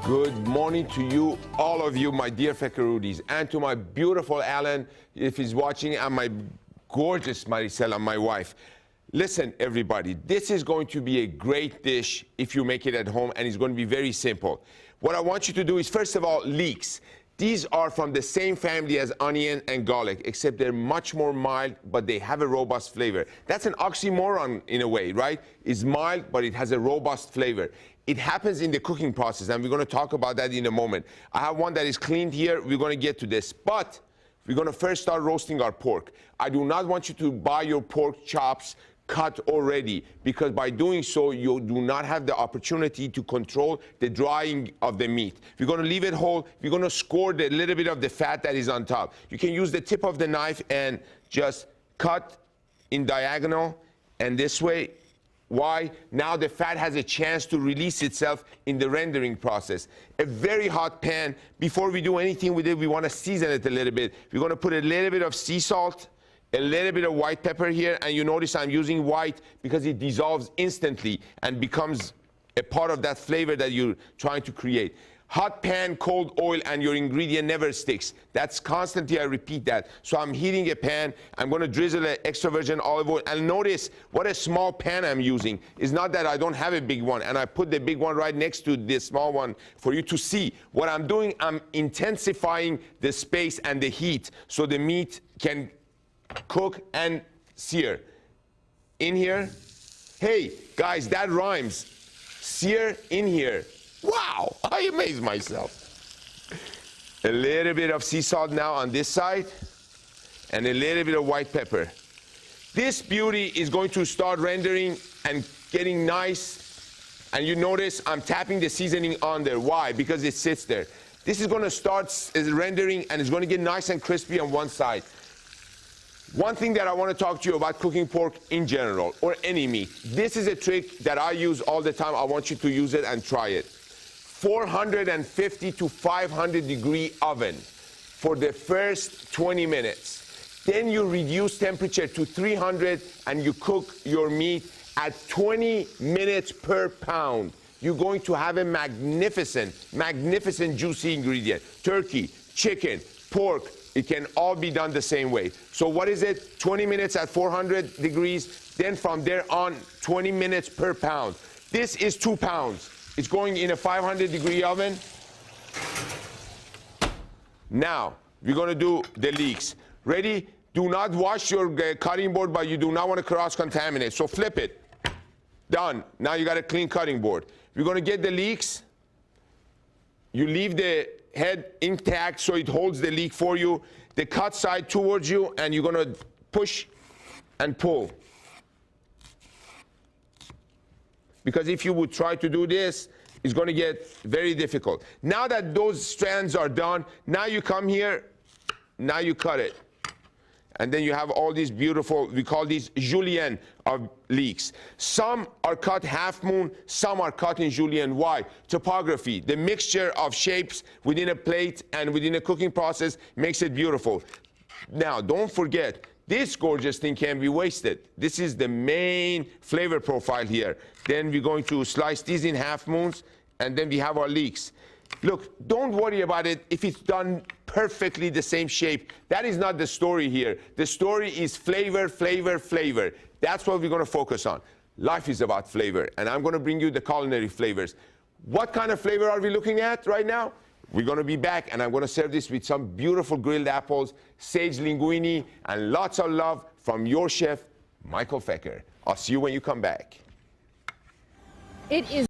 Good morning to you, all of you, my dear Fekaroodis, and to my beautiful Alan, if he's watching, and my gorgeous Maricela, my wife. Listen, everybody, this is going to be a great dish if you make it at home, and it's going to be very simple. What I want you to do is, first of all, leeks. These are from the same family as onion and garlic, except they're much more mild, but they have a robust flavor. That's an oxymoron in a way, right? It's mild, but it has a robust flavor. It happens in the cooking process, and we're going to talk about that in a moment. I have one that is cleaned here. We're going to get to this, but we're going to first start roasting our pork. I do not want you to buy your pork chops cut already, because by doing so, you do not have the opportunity to control the drying of the meat. We're going to leave it whole. We're going to score the little bit of the fat that is on top. You can use the tip of the knife and just cut in diagonal and this way. Why? Now the fat has a chance to release itself in the rendering process. A very hot pan. Before we do anything with it, we want to season it a little bit. We're going to put a little bit of sea salt, a little bit of white pepper here, and you notice I'm using white because it dissolves instantly and becomes a part of that flavor that you're trying to create. Hot pan, cold oil, and your ingredient never sticks. That's constantly, I repeat that. So I'm heating a pan. I'm going to drizzle an extra virgin olive oil. And notice what a small pan I'm using. It's not that I don't have a big one, and I put the big one right next to this small one for you to see. What I'm doing, I'm intensifying the space and the heat so the meat can cook and sear. In here. Hey, guys, that rhymes. Sear in here. Wow, I amaze myself. A little bit of sea salt now on this side, and a little bit of white pepper. This beauty is going to start rendering and getting nice. And you notice I'm tapping the seasoning on there. Why? Because it sits there. This is going to start rendering, and it's going to get nice and crispy on one side. One thing that I want to talk to you about cooking pork in general, or any meat. This is a trick that I use all the time. I want you to use it and try it. 450 to 500 degree oven for the first 20 minutes. Then you reduce temperature to 300 and you cook your meat at 20 minutes per pound. You're going to have a magnificent, magnificent juicy ingredient. Turkey, chicken, pork, it can all be done the same way. So what is it? 20 minutes at 400 degrees. Then from there on, 20 minutes per pound. This is 2 pounds. It's going in a 500 degree oven. Now, we're going to do the leeks. Ready? Do not wash your cutting board, but you do not want to cross-contaminate. So flip it. Done. Now you got a clean cutting board. We're going to get the leeks. You leave the head intact so it holds the leek for you. The cut side towards you, and you're going to push and pull. Because if you would try to do this, it's going to get very difficult. Now that those strands are done, now you come here, now you cut it. And then you have all these beautiful, we call these julienne of leeks. Some are cut half moon, some are cut in julienne. Why? Topography, the mixture of shapes within a plate and within a cooking process makes it beautiful. Now, don't forget, this gorgeous thing can be wasted. This is the main flavor profile here. Then we're going to slice these in half moons, and then we have our leeks. Look, don't worry about it if it's done perfectly the same shape. That is not the story here. The story is flavor, flavor, flavor. That's what we're going to focus on. Life is about flavor, and I'm going to bring you the culinary flavors. What kind of flavor are we looking at right now? We're going to be back, and I'm going to serve this with some beautiful grilled apples, sage linguine, and lots of love from your chef, Michael Feker. I'll see you when you come back. It is